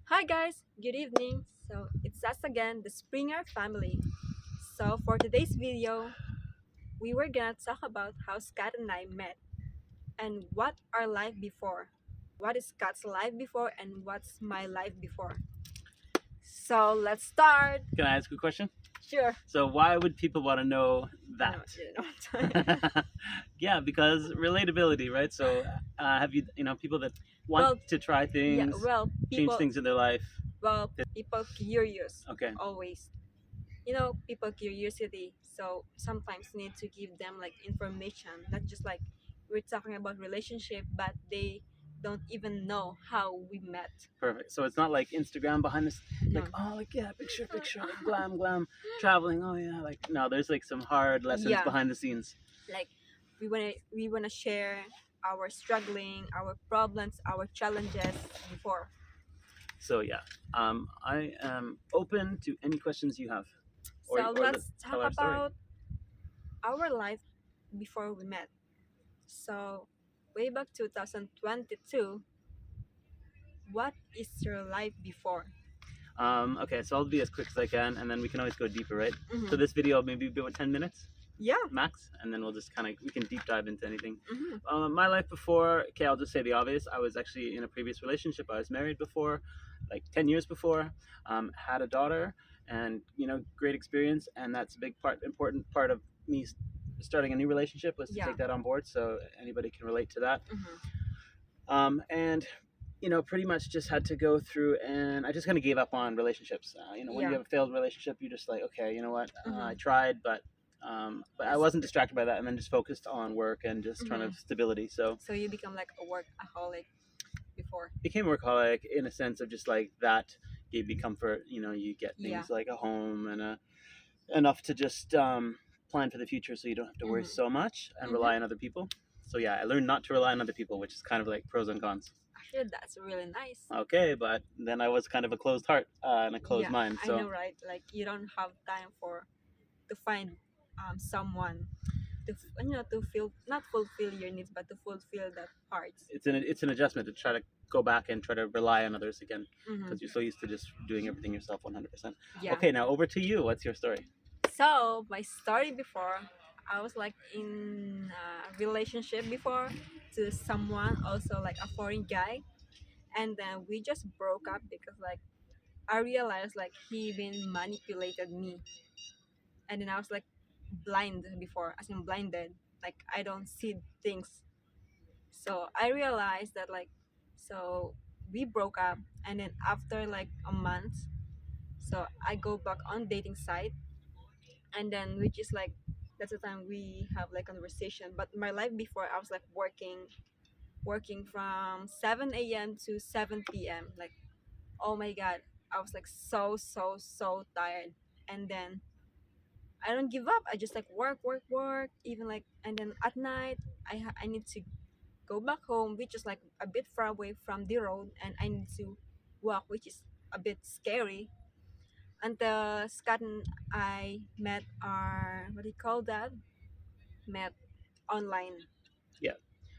Hi guys, good evening. So it's us again, the Springer family. So for today's video, we were gonna talk about how Scott and I met and what our life before. What is Scott's life before and what's my life before. So let's start. Can I ask a question? Sure. So why would people want to know I know, that? you know what I'm Yeah, because relatability, right? So have you people that want Well, to try yeah, things, well, change people, things in their life? people curious Okay, always. People curiosity, so sometimes need to give them like information, not just like we're talking about relationship, but they don't even know how we met. perfect. So it's not like Instagram behind this, No. like oh, like yeah, picture, like glam, glam, traveling. Oh yeah, like no, there's like some hard lessons Yeah, behind the scenes. like we wanna share our struggling, our problems, our challenges before. So yeah, I am open to any questions you have, So or let's talk tell our story. about our life before we met. So way back 2022, what is your life before? Okay, so I'll be as quick as I can, and then we can always go deeper, right? Mhm. So this video maybe be about 10 minutes Yeah. max, and then we'll just we can deep dive into anything. Mhm. My life before, okay, I'll just say the obvious. I was actually in a previous relationship. I was married before, like 10 years before, had a daughter, and great experience, and that's a important part of me starting a new relationship was to Yeah. take that on board, so anybody can relate to that. Mhm. And pretty much just had to go through, and I just kind of gave up on relationships. When you Yeah. have a failed relationship, you're just like, okay, you know what, I Mhm. tried, but I Yes. wasn't distracted by that, and then just focused on work and just trying Mhm. to stability. So So you become like a workaholic before. became workaholic in a sense of just like that gave me comfort. You get Yeah. things like a home and enough to just plan for the future, so you don't have to worry Mhm. so much and Mhm. rely on other people. So yeah, I learned not to rely on other people, which is kind of like pros and cons. Actually, that's really nice. Okay, but then I was kind of a closed heart and a closed Yeah, mind. I So know, right? Like you don't have time to find someone to feel not fulfill your needs, but to fulfill that parts. it's an adjustment to try to go back and try to rely on others again Mhm. because you're so used to just doing everything yourself 100%. Yeah. Okay, now over to you. What's your story? So my story before, I was like in a relationship before to someone also like a foreign guy, and then we just broke up because like I realized like he been manipulated me, and then I was like blind before, as in blinded, like I don't see things. So I realized that like, so we broke up, and then after like a month, so I go back on dating site, and then which is like that's the time we have like conversation. But my life before, I was like working from 7 a.m. to 7 p.m. Like, oh my god, I was like so tired. And then I don't give up. I just like work, even like, and then at night I need to go back home, which is like a bit far away from the road, and I need to walk, which is a bit scary. Until Scott and I met our, what do you call that? Met online. Yeah,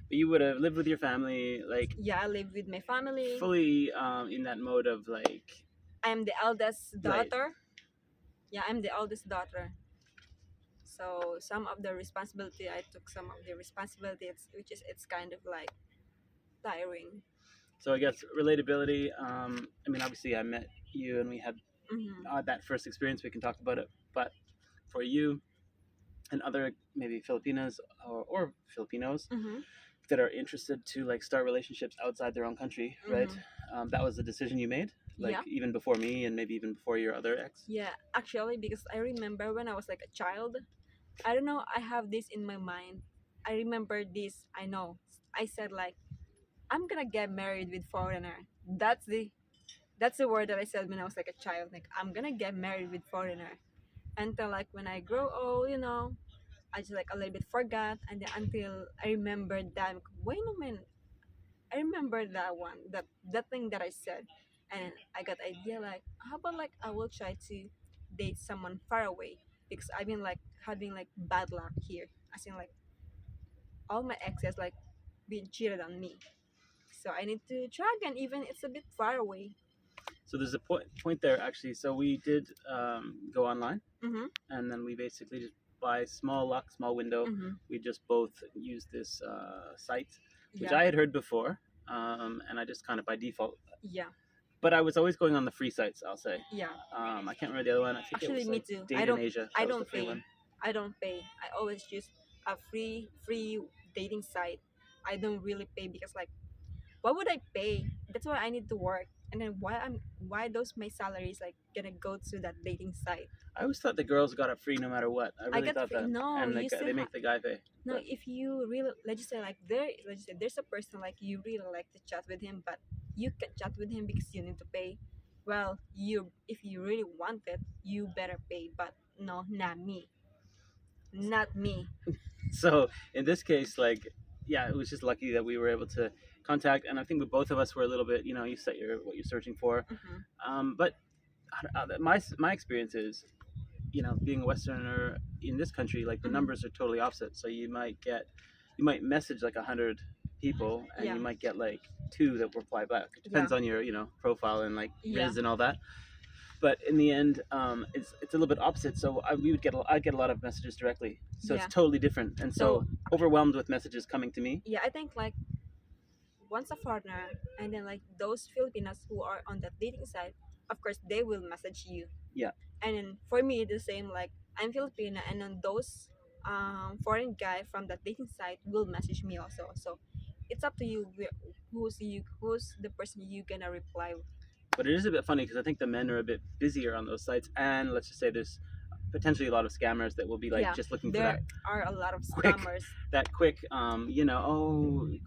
but you would have lived with your family, like Yeah, I live with my family. fully in that mode of like I'm the eldest right. daughter. Yeah, I'm the eldest daughter. So some of the responsibility, I took some of the responsibilities, which is it's kind of like tiring. So I guess relatability. I mean, obviously, I met you and we had Mm-hmm. that first experience. We can talk about it, but for you and other maybe Filipinas or Filipinos Mm-hmm. that are interested to like start relationships outside their own country, right? Mm-hmm. That was the decision you made, like Yeah. even before me and maybe even before your other ex. Yeah, actually, because I remember when I was like a child, I don't know, I have this in my mind. I remember this, I know. I said like, I'm gonna get married with foreigner. That's the word that I said when I was like a child. Like, I'm gonna get married with foreigner. Until like when I grow old, I just like a little bit forgot, and then until I remembered that, wait a minute, I remember that one, that thing that I said, and I got idea like, how about like I will try to date someone far away, because I've been like having like bad luck here, as in like all my exes like being cheated on me, so I need to try again, even it's a bit far away. So there's a point there actually. So we did go online, Mm-hmm. and then we basically just by small luck, small window, Mm-hmm. we just both used this site, which Yeah. I had heard before, and I just kind of by default. Yeah. But I was always going on the free sites. I'll say. Yeah. I can't remember the other one. I think it Actually, was me like too. Date in Asia. I That was the don't free pay. one. I don't pay. I always use a free dating site. I don't really pay because like, why would I pay? That's why I need to work. And then why those my salaries like gonna go to that dating site? I always thought the girls got it free no matter what. I I really got thought free. that, No, and you like still they have. make the guy pay. No, But if you really, let's just say like let's just say there's a person like you really like to chat with him, but you can chat with him because you need to pay. Well, you if you really want it, you better pay. But no, not me, not me. so in this case, like, yeah, it was just lucky that we were able to contact, and I think both of us were a little bit, you set your what you're searching for. Hmm. But my experience is, being a Westerner in this country, like the Hmm. numbers are totally opposite. So you might message like 100 people, and Yeah, you might get like two that reply back. It yeah, depends on your profile and like yeah, Riz and all that. But in the end, it's a little bit opposite. So I'd get a lot of messages directly. So it's yeah. totally different, and So so overwhelmed with messages coming to me. yeah, I think like once a foreigner, and then like those Filipinos who are on that dating site, of course they will message you. Yeah, And then for me the same, like I'm Filipina, and then those foreign guy from that dating site will message me also. So it's up to you who's the person you gonna reply. but it is a bit funny because I think the men are a bit busier on those sites, and let's just say there's potentially a lot of scammers that will be like Yeah, just looking for there that are a lot of quick scammers.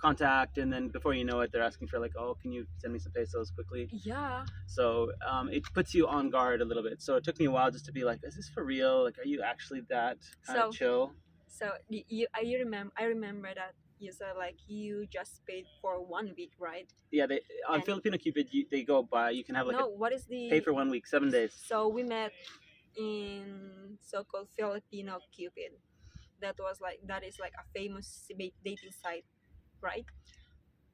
contact, and then before you know it they're asking for like, oh, can you send me some pesos quickly. Yeah. So it puts you on guard a little bit. So it took me a while just to be like, is this for real? Like, are you actually that kind of So chill? I remember that you said like you just paid for 1 week, right? Yeah, they on And Filipino Cupid, they go by, you can have like a no, what is pay the for 1 week, 7 days. so we met in so-called Filipino Cupid. That is like a famous dating site, right?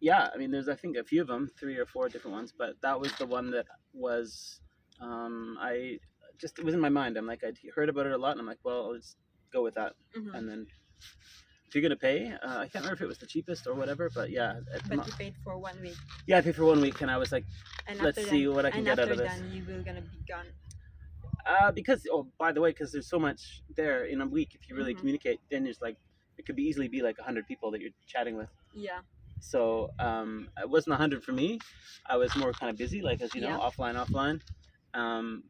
Yeah, I mean, there's I think a few of them, 3 or 4 different ones, but that was the one that was, I just, it was in my mind. I'm like, I'd heard about it a lot, and I'm like, well, let's go with that. Hmm. And then if you're gonna pay, I can't remember if it was the cheapest or whatever, but yeah, But you paid for 1 week, yeah, I paid for 1 week, and I was like, and let's after see then, what I can get out of this. you will gonna be gone. Because, oh, by the way, because there's so much there in a week. If you really Hmm. communicate, then there's like, it could be easily be like 100 people that you're chatting with. Yeah, So it wasn't 100 for me. I was more kind of busy, like, as you know, yeah. offline.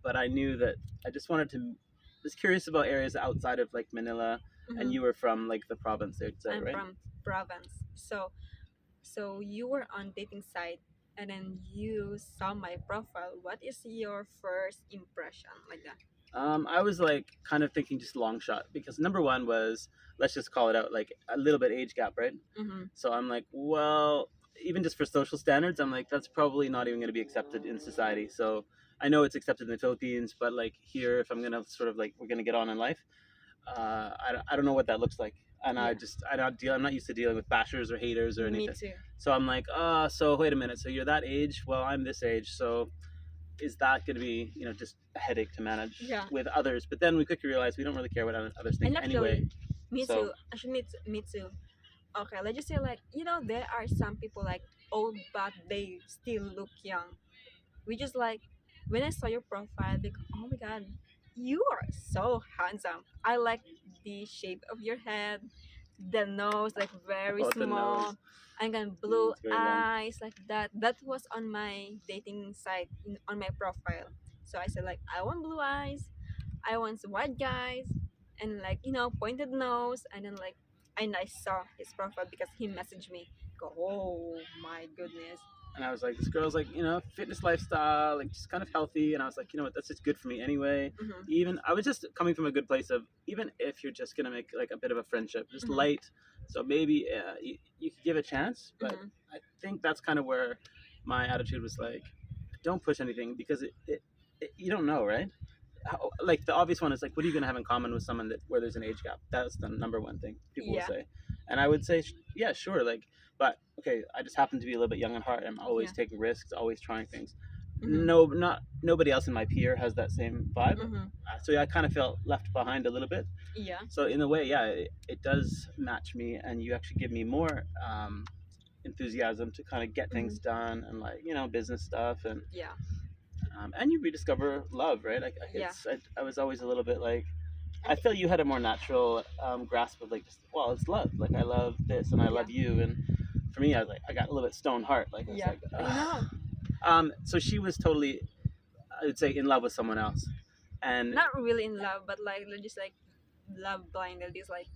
But I knew that I just wanted to. Was curious about areas outside of like Manila, and Hmm. you were from like the province, they'd say, I'm right? from province, so you were on dating site, and then you saw my profile. What is your first impression like that? I was like kind of thinking just long shot because number one was, let's just call it out, like a little bit age gap, right? Mm-hmm. So I'm like, well, even just for social standards, I'm like, that's probably not even going to be accepted in society. So I know it's accepted in the Philippines, but like here, if I'm going to sort of like, we're going to get on in life, I don't know what that looks like. And Yeah, I'm not used to dealing with bashers or haters or me anything. too. So I'm like, so wait a minute. So you're that age? Well, I'm this age. So is that going to be, just a headache to manage Yeah, with others? But then we quickly realized we don't really care what others think and anyway. actually, me So too. Actually, me too. Okay, let's just say like there are some people like old but they still look young. We just like when I saw your profile, like oh my god, you are so handsome. I like the shape of your head, the nose like very about the nose, small, and then blue it's very long. eyes like that. That was on my dating site on my profile. So I said like I want blue eyes, I want white guys, and like pointed nose, and then like and I saw his profile because he messaged me. Go, oh my goodness. And I was like, this girl's like, fitness lifestyle, like just kind of healthy. And I was like, you know what, that's just good for me anyway. Hmm. Even I was just coming from a good place of, even if you're just gonna make like a bit of a friendship, just Hmm. light. So maybe you could give it a chance. But Hmm. I think that's kind of where my attitude was like, don't push anything because it you don't know, right? Like the obvious one is like, what are you gonna have in common with someone that where there's an age gap? That's the number one thing people will Yeah, say, and I would say, yeah, sure, like, but okay, I just happen to be a little bit young at heart. I'm yeah, always taking risks, always trying things. Mm-hmm. no, not nobody else in my peer has that same vibe. Mm-hmm. So yeah, I kind of felt left behind a little bit. Yeah. So in a way, yeah, it does match me, and you actually give me more enthusiasm to kind of get things Mm-hmm. done and like business stuff, Yeah. and you rediscover love, right? Like Yeah. I was always a little bit like I feel you had a more natural grasp of like just well, it's love. Like I love this and I Yeah. love you, and for me, I was like I got a little bit stone heart. Like I was Yeah. like, You ugh. know, So she was totally, I would say, in love with someone else, and not really in love, but like they're just like love blinded. It's like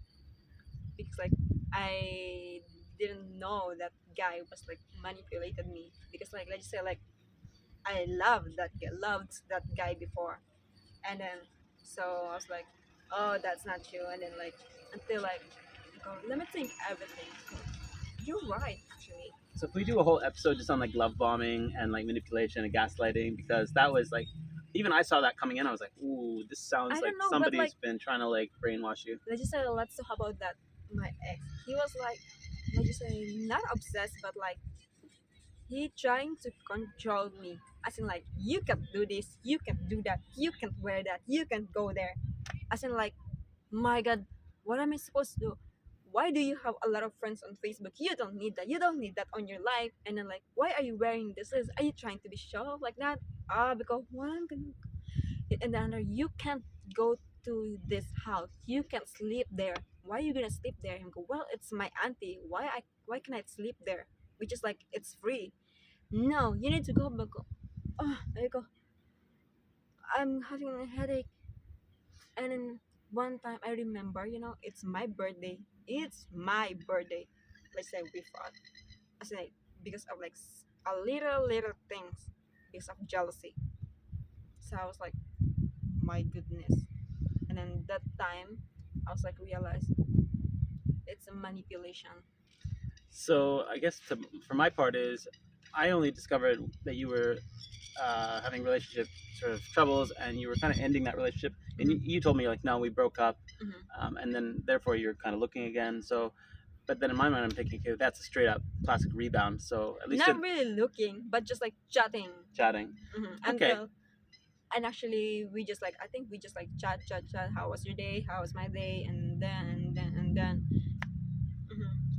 because like I didn't know that guy was like manipulated me because like let's just say like I loved that guy before, and then so I was like, oh, that's not true, and then like until like go, let me think everything. You're right, actually. so if we do a whole episode just on like love bombing and like manipulation and gaslighting, because that was like, even I saw that coming in, I was like, ooh, this I sounds like don't know, but like somebody's been trying to like brainwash you. let's just say let's talk about that. My ex, he was like, let's just say not obsessed, but like he trying to control me. As in like you can do this, you can do that, you can wear that, you can go there. As in like, my God, what am I supposed to do? Why do you have a lot of friends on Facebook? You don't need that. You don't need that on your life. And then like, why are you wearing this? Are you trying to be show off like that? Because one can, and then you can't go to this house. You can't sleep there. Why are you gonna sleep there? And go, well, it's my auntie. Why can I sleep there? Which is like it's free. No, you need to go back. Oh, there you go. I'm having a headache. And then one time I remember, it's my birthday. It's my birthday. Let's say we fought. I say because of like a little things, because of jealousy. So I was like, my goodness. And then that time, I was like, realize it's a manipulation. So I guess for my part is, I only discovered that you were having relationship sort of troubles, and you were kind of ending that relationship. And Mm-hmm. you told me like, no, we broke up, Mm-hmm. and then therefore you're kind of looking again. So, but then in my mind, I'm thinking, okay, that's a straight up classic rebound. So at least Not in really looking, but just like chatting. chatting. Mm-hmm. Okay, Until and actually we just like I think we just like chat. How was your day? How was my day? And then.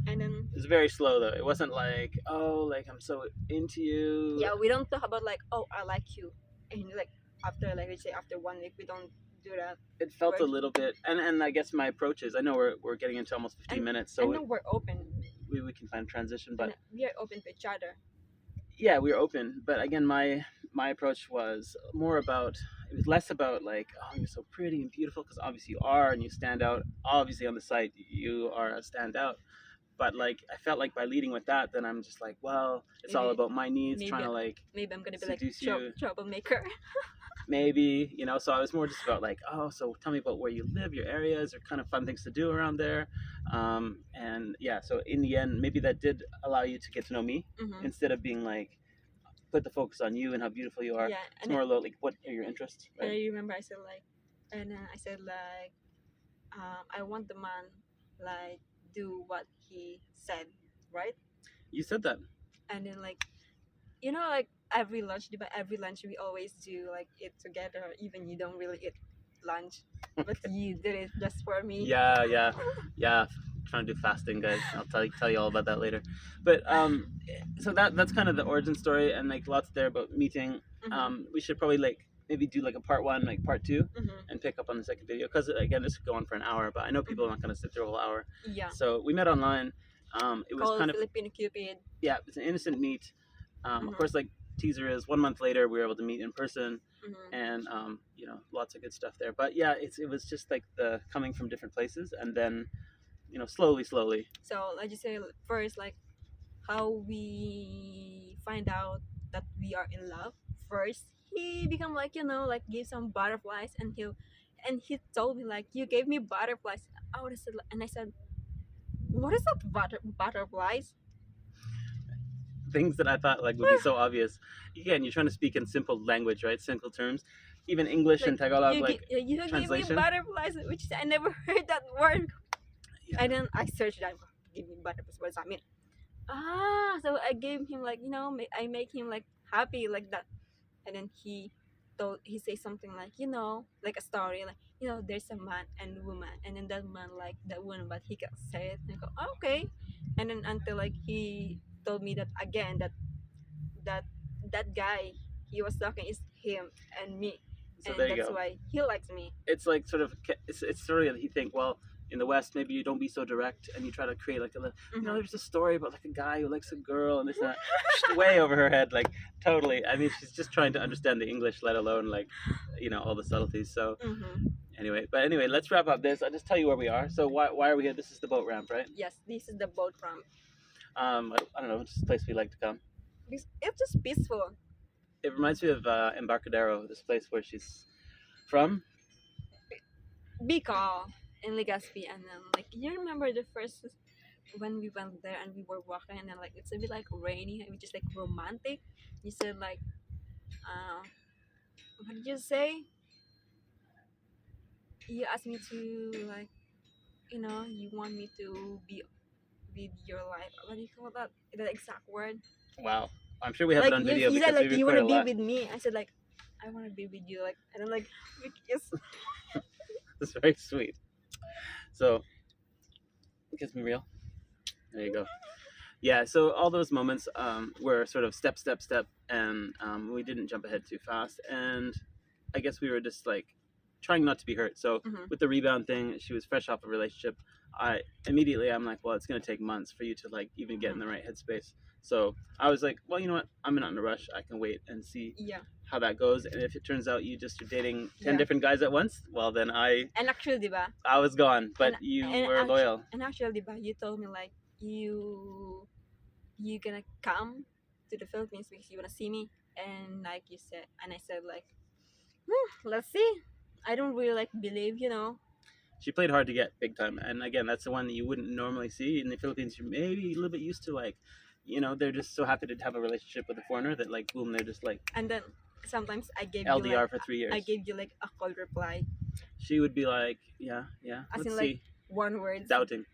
And then it was very slow though. It wasn't like, oh, like I'm so into you. yeah, we don't talk about like, oh, I like you, and like after like let's say after 1 week we don't do that. It felt We're a little bit, and I guess my approach is, I know we're getting into almost 15 and minutes, I so know we're open, we can kind of transition. and But we are open to each other. yeah, we were open. But again, my approach was more about, it was less about like, oh, you're so pretty and beautiful, because obviously you are, and you stand out. Obviously on the site you are a standout. But like I felt like by leading with that, then I'm just like, well, it's all Maybe about my needs, trying maybe to like maybe I'm gonna be like seduce you, troublemaker. maybe, so I was more just about like, oh, so tell me about where you live, your areas, or kind of fun things to do around there. And yeah, so in the end, maybe that did allow you to get to know me, Mm-hmm. instead of being like, put the focus on you and how beautiful you are. Yeah, It's more about like, what are your interests, and right? I remember I said like, and then I said like, I want the man like do what he said, right? You said that. And then like like every lunch we always do like eat together, even you don't really eat lunch, but you did it just for me. Yeah, yeah, yeah. Trying to do fasting, guys. I'll tell you all about that later. But so that's kind of the origin story, and like lots there about meeting. Mm-hmm. We should probably like maybe do like a part one, like part two, Mm-hmm. and pick up on the second video, because again, this could go on for an hour, but I know people are not going to sit through a whole hour. Yeah, So we met online. It was called kind of, Filipino Cupid. yeah, it's an innocent meet. Of Mm-hmm. course, like teaser is 1 month later we were able to meet in person, Mm-hmm. and lots of good stuff there. But yeah, it was just like the coming from different places, and then slowly. So I just say first like how we find out that we are in love. First he become like like give some butterflies, and he told me like, you gave me butterflies. I would have said, and I said, what is that butterflies? Things that I thought like would be so obvious. Again, you're trying to speak in simple language, right? Simple terms. Even English Like and Tagalog, like you gave me translation. butterflies, which I never heard that word. Yeah. And then I searched that. Give me butterflies. What does that mean? So I gave him like I make him like happy like that. and then he say something like, you know, like a story, like, you know, there's a man and woman, and then that man like that woman, but he can't say it. And I go, oh, okay. And then until like he told me that again, that that guy he was talking is him and me, So and there you that's go. why he likes me. It's like sort of it's sort of you think, well, in the West maybe you don't be so direct and you try to create like Hmm. there's a story about like a guy who likes a girl and this and that. Just way over her head, like totally. I mean, she's just trying to understand the English, let alone like all the subtleties. So Hmm. anyway, let's wrap up this. I'll just tell you where we are. So why are we here? This is the boat ramp, right? Yes, this is the boat ramp. I don't know, it's just a place we like to come. It's just peaceful. It reminds me of Embarcadero, this place where she's from. Bicol in Legazpi, and then like you remember the first when we went there and we were walking, and then like it's a bit like rainy, which is like romantic. You said like, uh, what did you say? You asked me to like, you know, you want me to be with your life. What do you call that? The exact word. Wow, I'm sure we have it Like on video you said because we like you want recorded to a be lot. with me. I said like I want to be with you. Like and then like we kiss. It's very sweet. So kiss me real. There you go. Yeah, so all those moments were sort of step, and we didn't jump ahead too fast. And I guess we were just like trying not to be hurt. So Hmm. with the rebound thing, she was fresh off a relationship. I'm like, well, it's gonna take months for you to like even get in the Hmm. right headspace. So I was like, well, you know what? I'm not in a rush. I can wait and see Yeah, how that goes. And if it turns out you're dating 10 yeah. different guys at once, well, then And actually, diba? I was gone. But And you and were actually, loyal. and actually, diba? You told me like you gonna come to the Philippines because you wanna see me, and like you said, and I said like, let's see. I don't really like believe, you know. She played hard to get big time, and again, that's the one that you wouldn't normally see in the Philippines. You're maybe a little bit used to like, they're just so happy to have a relationship with a foreigner that like boom, they're just like And then sometimes LDR for 3 years. I gave you like a cold reply, She would be like, yeah, yeah, as let's in like see, one word, doubting.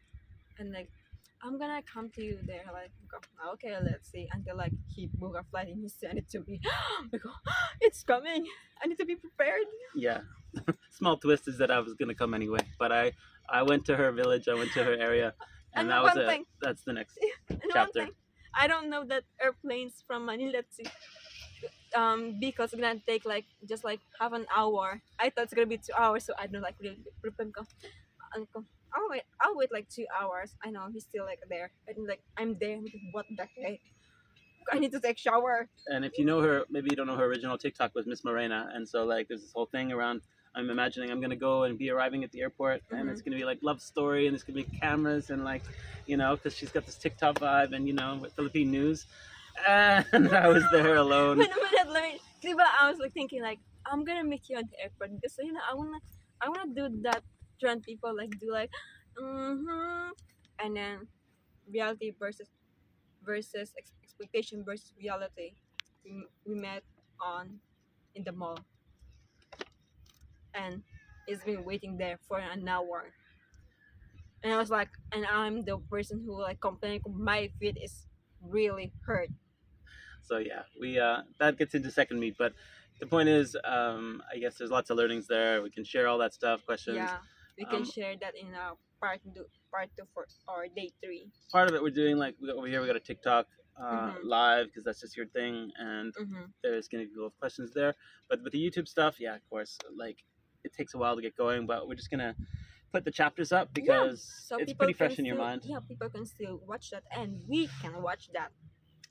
and like I'm gonna come to you there. Like, go, okay, let's see. Until like he booked a flight and he sent it to me. I go, it's coming. I need to be prepared. Yeah, small twist is that I was gonna come anyway, but I went to her village, I went to her area, and And that was one it. thing, That's the next and one chapter. thing, I don't know that airplanes from Manila to because it's gonna take like just like half an hour. I thought it's gonna be 2 hours, so I don't like really prepare ko. Uncle, I'll wait like 2 hours. I know he's still like there, and like I'm there. I'm like, what the heck? I need to take shower. And if you know her, maybe you don't know her original TikTok was Miss Morena, and so like there's this whole thing around. I'm imagining I'm gonna go and be arriving at the airport, and Mm-hmm. it's gonna be like love story, and there's gonna be cameras and like, because she's got this TikTok vibe, and with Philippine news, and I was there alone. When that like, diba, I was like thinking like I'm gonna meet you at the airport because you know I wanna do that trend people like do like, mm-hmm, and then reality versus expectation versus reality. We met on in the mall, and he's been waiting there for an hour. And I was like, and I'm the person who like complaining my feet is really hurt. So yeah, we that gets into second meet, but the point is, I guess there's lots of learnings there. We can share all that stuff, questions. Yeah, we can Um, share that in part two for or day three. Part of it we're doing like over here we got a TikTok Mhm. live because that's just your thing, and Mhm. there's gonna be people with questions there. But with the YouTube stuff, yeah, of course, like it takes a while to get going, but we're just gonna put the chapters up Yeah, because so it's people pretty can fresh in your still mind. people can still watch that, and we can watch that.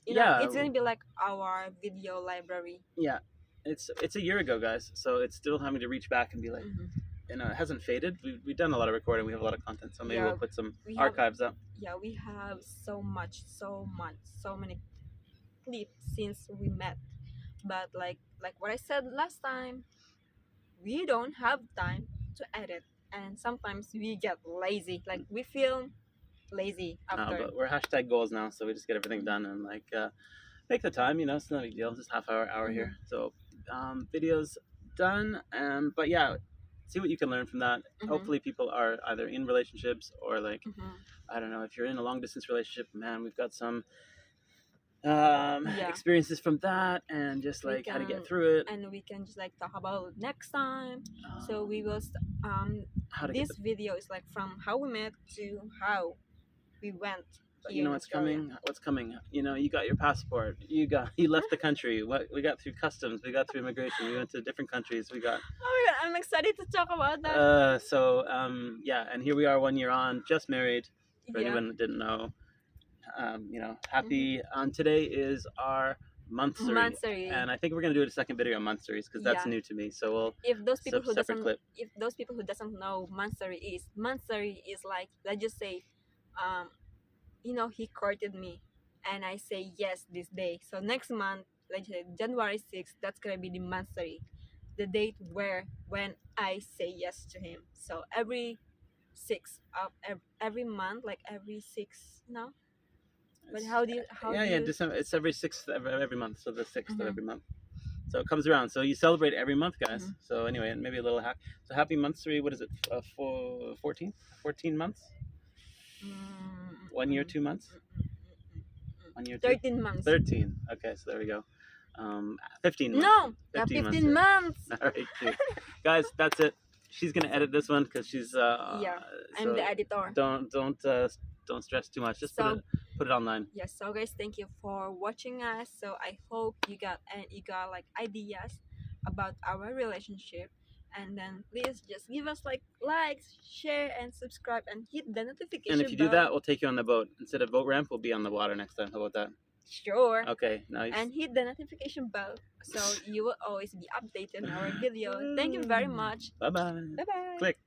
You know, Yeah, it's gonna be like our video library. yeah. It's a year ago, guys, so it's still having to reach back and be like, Mhm. it hasn't faded. We've done a lot of recording. We have a lot of content, so maybe we'll Yeah, put some we have archives up. we have so many clips since we met. But like what I said last time, we don't have time to edit, and sometimes we get lazy. Like we feel lazy after. But we're hashtag goals now, so we just get everything done and like make the time. It's not a big deal. Just half hour here. Mhm. So videos done. But yeah, see what you can learn from that. Mhm. Hopefully, people are either in relationships or like Mhm. I don't know if you're in a long distance relationship. Man, we've got some Yeah, experiences from that, and just we like how to can get through it, and we can just like talk about next time. So we will how to get the. this video is like from how we met to how we went But you here know in what's Australia. coming? What's coming? You know, you got your passport. You left the country. What we got through customs, we got through immigration. We went to different countries. We got Oh my god, I'm excited to talk about that. yeah, and here we are 1 year on, just married. For Yeah. anyone that didn't know, you know, Hmm. happy. Today is our monthsary, Monthsary. and I think we're gonna do a second video on monthsaries because that's Yeah. new to me. So we'll If those people who separate doesn't clip. if those people who doesn't know Monthsary is like, let's just say, um he courted me and I say yes this day. So next month, let's say January 6th, that's gonna be the Monthsary, the date where when I say yes to him. So every six of every month, like every six, no. But It's, how yeah, do yeah. you? December. It's every sixth of every month, so the 6th of Mm-hmm, every month. So it comes around. So you celebrate every month, guys. mm-hmm, So anyway, and maybe a little hack. So happy monthsary. What is it? For 14, 14 months. mm-hmm, 1 year, mm-hmm, 2 months. mm-hmm. 1 year, two. 13 months. 13. Okay, so there we go. 15 months. No, yeah, 15 months. 15 Right? months. All right, cool. Guys, that's it. She's gonna So edit this one because she's yeah, I'm so the editor. don't stress too much. Just So put it online. yes, so guys, thank you for watching us. So I hope you got like ideas about our relationship, and then please just give us like likes, share, and subscribe, and hit the And if notification you do that, bell. we'll take you on the boat instead of boat ramp. We'll be on the water next time. How about that? Sure. Okay, nice. And hit the notification bell so you will always be updated on our video. Thank you very much. Bye bye. Bye bye. Click.